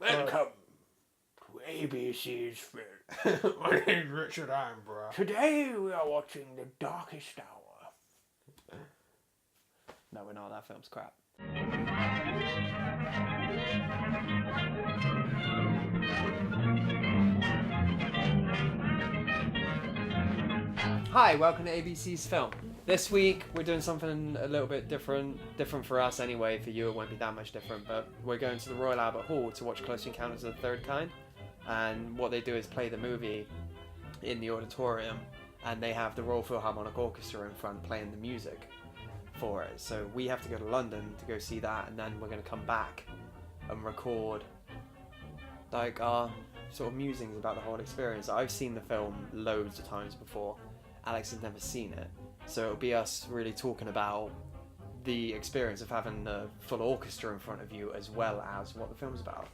Welcome to ABC's film. My name's Richard Ambra. Today we are watching The Darkest Hour. No, we're not. That film's crap. Hi, welcome to ABC's Film. This week we're doing something a little bit different for us anyway. For you it won't be that much different, but we're going to the Royal Albert Hall to watch Close Encounters of the Third Kind. And what they do is play the movie in the auditorium, and they have the Royal Philharmonic Orchestra in front playing the music for it. So we have to go to London to go see that, and then we're going to come back and record like our sort of musings about the whole experience. I've seen the film loads of times before. Alex has never seen it, so it'll be us really talking about the experience of having the full orchestra in front of you as well as what the film's about.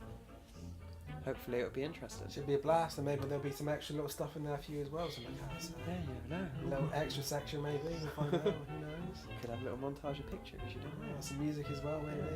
Hopefully it'll be interesting. Should be a blast, and maybe there'll be some extra little stuff in there for you as well. Something like that. So Yeah, you never know. a little extra section maybe. We'll find out. Who knows? Could have a little montage of pictures, you don't know. Yeah, some music as well maybe.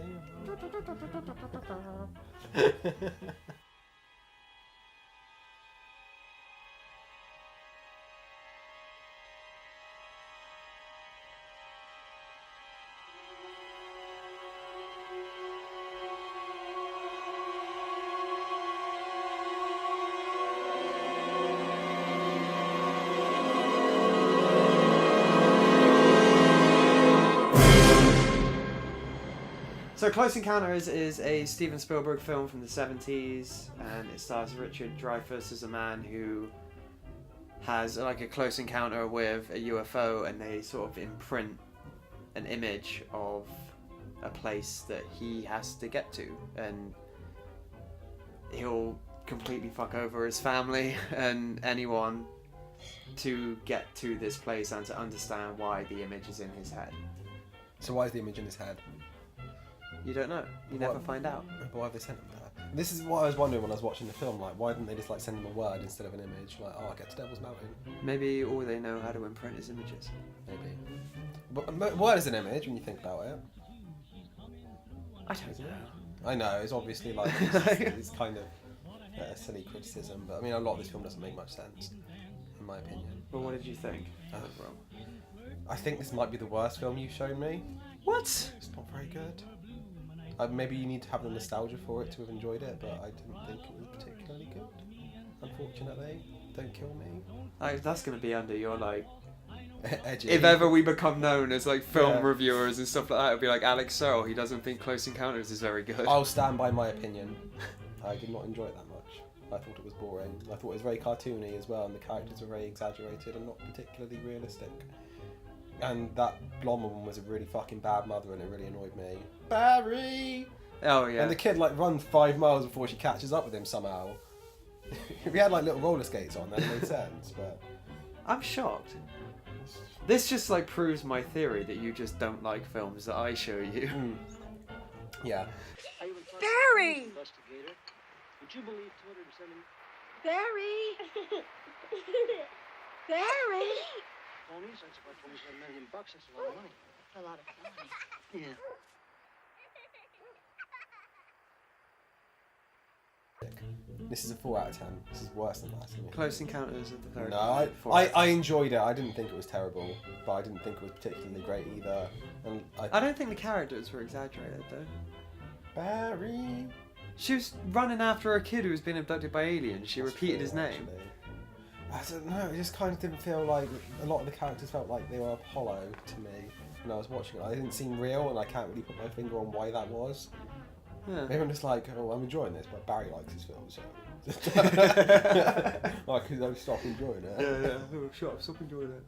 So Close Encounters is a Steven Spielberg film from the 70s, and it stars Richard Dreyfuss as a man who has like a close encounter with a UFO, and they sort of imprint an image of a place that he has to get to, and he'll completely fuck over his family and anyone to get to this place and to understand why the image is in his head. So why is the image in his head? You don't know. You never find out. Why have they sent him there? This is what I was wondering when I was watching the film. Like, why didn't they just like send him a word instead of an image? Like, oh, I'll get to Devil's Mountain. Maybe all they know how to imprint is images. Maybe. But a word is an image when you think about it. I don't know. I know, it's obviously like it's kind of a silly criticism, but I mean, a lot of this film doesn't make much sense, in my opinion. Well, what did you think overall? I think this might be the worst film you've shown me. What? It's not very good. Maybe you need to have the nostalgia for it to have enjoyed it, but I didn't think it was particularly good. Unfortunately, don't kill me. That's going to be under your, like, Edgy. if ever we become known as, like, film Yeah. reviewers and stuff like that, it'll be like Alex Searle. He doesn't think Close Encounters is very good. I'll stand by my opinion. I did not enjoy it that much. I thought it was boring. I thought it was very cartoony as well, and the characters were very exaggerated and not particularly realistic. And that blonde woman was a really fucking bad mother, and it really annoyed me. Barry! Oh, yeah. And the kid like runs 5 miles before she catches up with him somehow. If he had like little roller skates on, that made sense. But I'm shocked. This just, like, proves my theory that you just don't like films that I show you. yeah. Barry! Would you believe 270? Barry! Barry! Ponies? That's about $27 million. That's a lot of money. A lot of fun. Yeah. This is a 4 out of 10. This is worse than last time. Close Encounters of the Third No, Kind. I enjoyed it. I didn't think it was terrible, but I didn't think it was particularly great either. And I don't think the characters were exaggerated, though. Barry. She was running after a kid who was being abducted by aliens. She repeated his name. Actually. I don't know, it just kind of didn't feel like, a lot of the characters felt like they were hollow to me when I was watching it. They didn't seem real, and I can't really put my finger on why that was. Yeah. Maybe I'm just like, oh, I'm enjoying this, but Barry likes his film, so... Like, because I stop enjoying it. Yeah. Oh, shut up, stop enjoying it.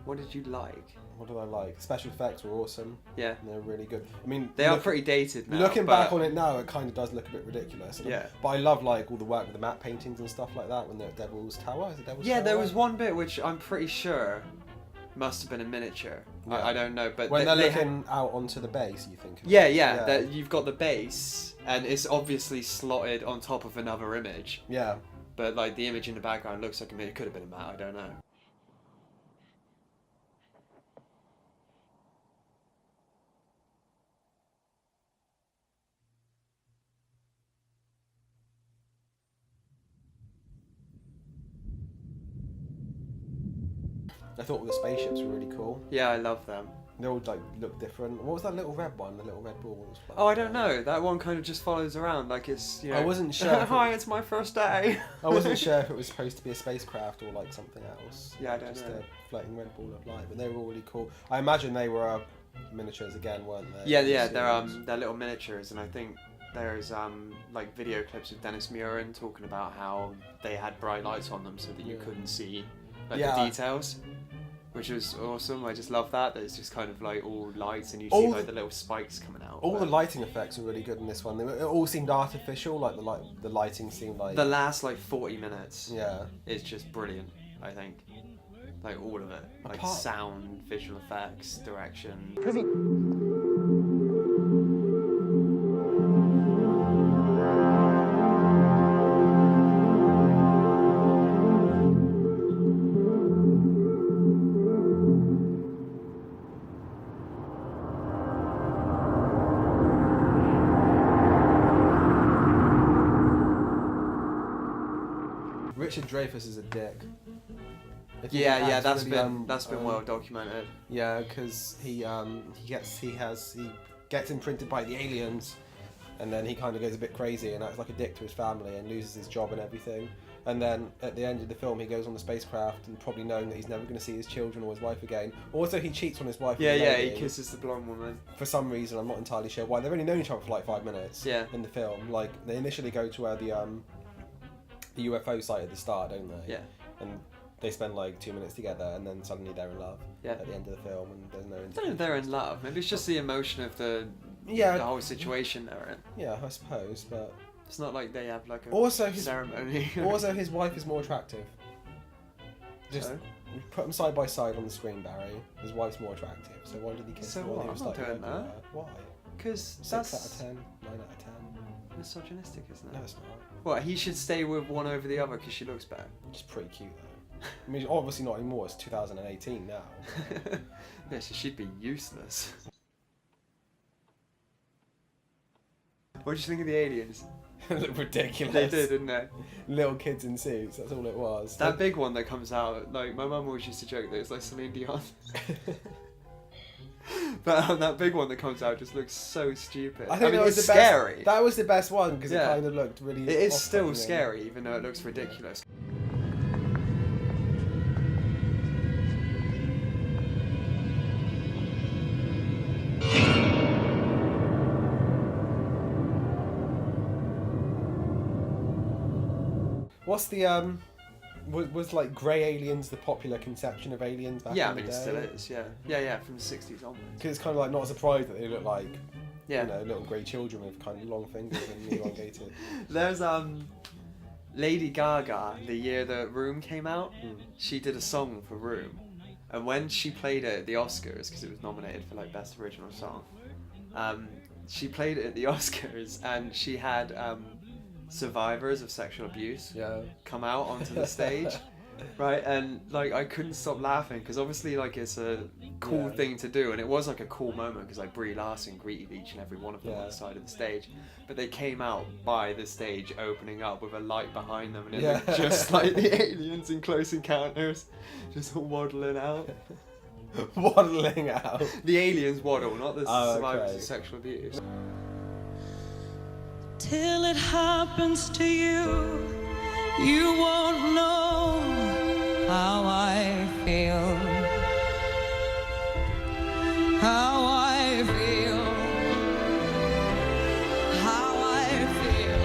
What did you like? What did I like? Special effects were awesome. Yeah. And they're really good. I mean... They are pretty dated now. Looking back on it now, it kind of does look a bit ridiculous. Yeah. But I love, like, all the work with the matte paintings and stuff like that when they're at Devil's Tower. Is it Devil's Tower? Yeah, there was one bit which I'm pretty sure must have been a miniature. Yeah. I don't know, but when they they're looking out onto the base, you think? Yeah. That you've got the base, and it's obviously slotted on top of another image. Yeah. But like the image in the background looks like it could have been a matte. I don't know. I thought all the spaceships were really cool. Yeah, I love them. They all like look different. What was that little red one? The little red ball was like, Oh, I don't know. That one kind of just follows around like it's, you know... I wasn't sure. if Hi, it's my first day. I wasn't sure if it was supposed to be a spacecraft or like something else. Yeah, I don't just know. a floating red ball of light, but they were all really cool. I imagine they were miniatures again, weren't they? Yeah, Series. they're little miniatures, and I think there's like video clips of Dennis Muren talking about how they had bright lights on them so that you couldn't see like the details, which was awesome. I just love that. It's just kind of like all lights, and you see like the little spikes coming out. All the lighting effects were really good in this one. It all seemed artificial. Like the lighting seemed like the last like 40 minutes. Yeah, is just brilliant. I think, like all of it, like sound, visual effects, direction. Richard Dreyfuss is a dick. Yeah, that's really, been well documented. Yeah, because he gets imprinted by the aliens, and then he kind of goes a bit crazy and acts like a dick to his family and loses his job and everything. And then at the end of the film, he goes on the spacecraft and probably knowing that he's never going to see his children or his wife again. Also, he cheats on his wife. Yeah, with a lady. he kisses the blonde woman. For some reason, I'm not entirely sure why. They've only known each other for like 5 minutes. Yeah. In the film, like they initially go to where the UFO site at the start, don't they? Yeah. And they spend like 2 minutes together, and then suddenly they're in love. Yeah. At the end of the film, and there's no. I don't know if they're in love. Maybe it's just the emotion of the whole situation they're in. Yeah, I suppose, but it's not like they have like a his ceremony. Also, his wife is more attractive. Just So? put them side by side on the screen, Barry. His wife's more attractive, so why did he kiss So her? what? He was I'm not like doing regular? that. Why? Because 6 that's out of 10, 9 out of 10. misogynistic, isn't it? No, it's not. What, he should stay with one over the other because she looks better? It's pretty cute though. I mean, obviously not anymore. It's 2018 now. Yeah, so she'd be useless. What did you think of the aliens? They look ridiculous. They did, didn't they? Little kids in suits. That's all it was. That big one that comes out, like my mum always used to joke that it's like Celine Dion. But that big one that comes out just looks so stupid. I think that was it's the scary. best. That was the best one because Yeah. it kind of looked really. It is still off-putting. scary, even though it looks ridiculous. What's the was like grey aliens the popular conception of aliens back Yeah, I in the mean, day? it still is, yeah, from the 60s onwards. Because it's kind of like not a surprise that they look like Yeah. you know, little grey children with kind of long fingers and elongated. There's Lady Gaga, the year that Room came out, she did a song for Room, and when she played it at the Oscars, because it was nominated for like Best Original Song, she played it at the Oscars, and she had survivors of sexual abuse come out onto the stage. Right, and like I couldn't stop laughing because obviously like it's a cool thing to do, and it was like a cool moment because like Brie Larson greeted each and every one of them on the side of the stage, but they came out by the stage opening up with a light behind them, and it looked just like the aliens in Close Encounters, just all waddling out. Waddling out. The aliens waddle, not the survivors okay. of sexual abuse. Till it happens to you, you won't know how I feel. How I feel. How I feel.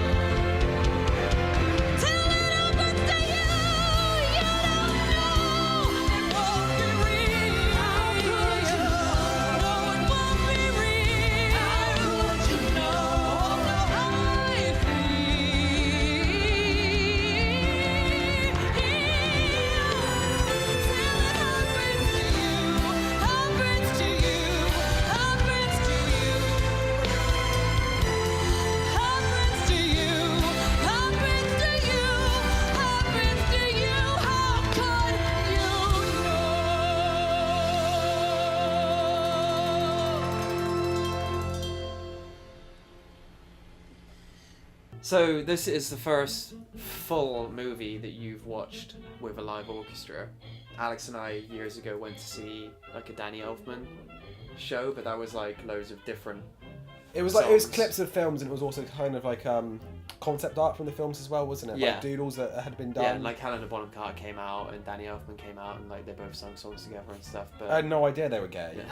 Till it happens to you, you don't know. It won't be real. How could you know? No, it won't be real. How could you know? How I So this is the first full movie that you've watched with a live orchestra. Alex and I years ago went to see like a Danny Elfman show, but that was like loads of different. It was it was songs. clips of films, and it was also kind of like concept art from the films as well, wasn't it? Yeah. Like doodles that had been done. Yeah, like Helena Bonham Carter came out and Danny Elfman came out, and like they both sung songs together and stuff. But I had no idea they were gay. yeah.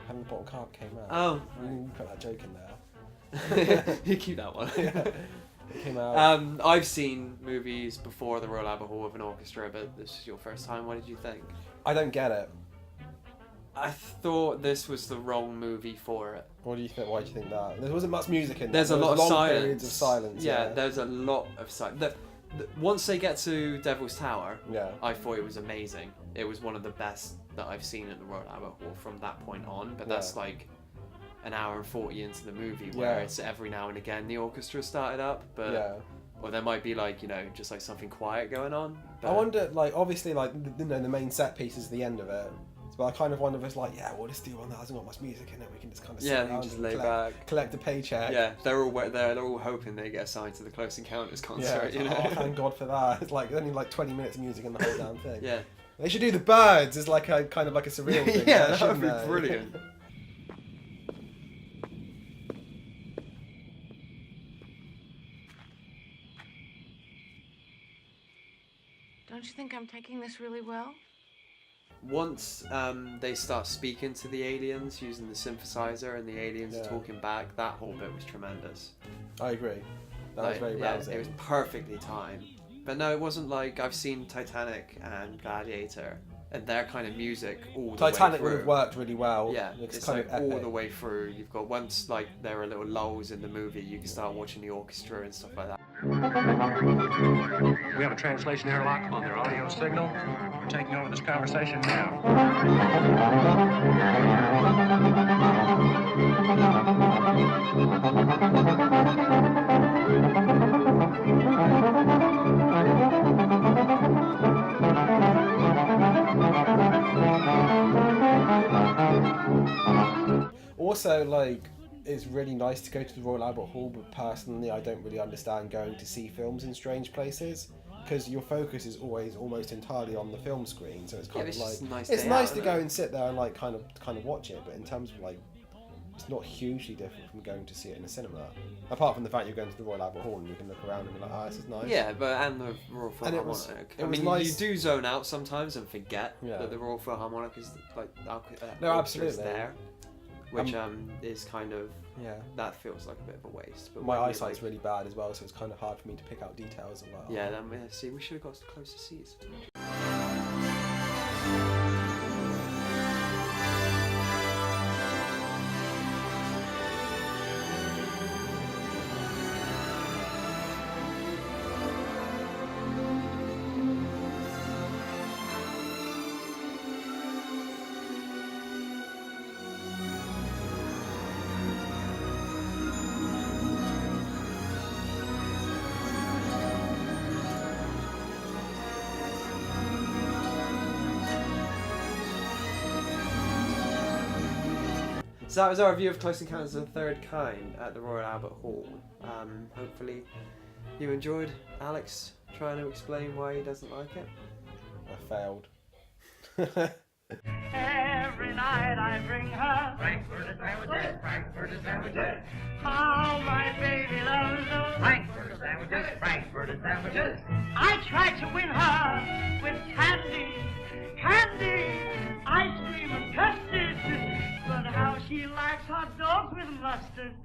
Helena Bonham Carter came out. Oh, You put that joke in there. you keep that one. Yeah. It came out. I've seen movies before the Royal Albert Hall with an orchestra, but this is your first time. What did you think? I don't get it. I thought this was the wrong movie for it. What do you think? Why do you think that? There wasn't much music in there. There's a There lot was of long silence. periods of silence. Yeah, there's a lot of silence. Once they get to Devil's Tower, Yeah. I thought it was amazing. It was one of the best that I've seen at the Royal Albert Hall from that point on. But that's Yeah. like an hour and 40 into the movie, where Yeah. it's every now and again the orchestra started up, but Yeah. or there might be like just like something quiet going on. But I wonder, like, obviously, like, the main set piece is the end of it. But I kind of wonder if it's like, yeah, we'll just do one that hasn't got much music in it. We can just kind of sit Yeah, around just and lay collect, back. collect a paycheck. Yeah, they're all hoping they get assigned to the Close Encounters Yeah, concert. it's You like, know. oh, thank God for that. It's like only like 20 minutes of music in the whole damn thing. Yeah. They should do the birds as like a kind of like a surreal thing. Yeah, that would shouldn't be they? brilliant. Don't you think I'm taking this really well? Once they start speaking to the aliens using the synthesizer and the aliens are Yeah. talking back, that whole bit was tremendous. I agree. That was Like, very yeah, rousing. it was perfectly timed. But no, it wasn't like I've seen Titanic and Gladiator, and their kind of music all the Titanic way would through. have worked really well. Yeah, it's it's kind like of epic. all the way through. You've got once like there are little lulls in the movie, you can start watching the orchestra and stuff like that. We have a translation airlock on their audio signal. We're taking over this conversation now. Also, like, it's really nice to go to the Royal Albert Hall, but personally, I don't really understand going to see films in strange places because your focus is always almost entirely on the film screen. So it's kind it's of just like a nice it's day nice out, to isn't go it? and sit there and like kind of watch it. But in terms of like, it's not hugely different from going to see it in a cinema. Apart from the fact you're going to the Royal Albert Hall and you can look around and be like, oh, this is nice. Yeah, but and the Royal And it was- Philharmonic. it I was mean, nice- you do zone out sometimes and forget Yeah. that the Royal Philharmonic is like No, orchestra is absolutely. there, which is kind of Yeah. that feels like a bit of a waste. But My when you, eyesight's like, really bad as well, so it's kind of hard for me to pick out details of that. Yeah, then see, we should have got closer seats. So that was our review of Close Encounters of the Third Kind at the Royal Albert Hall. Hopefully you enjoyed Alex trying to explain why he doesn't like it. I failed. Every night I bring her Frankfurter sandwiches, Frankfurter sandwiches. How my baby loves those Frankfurter sandwiches, Frankfurter sandwiches. I try to win her with candy, candy, ice cream and custard. But how she likes hot dogs with mustard.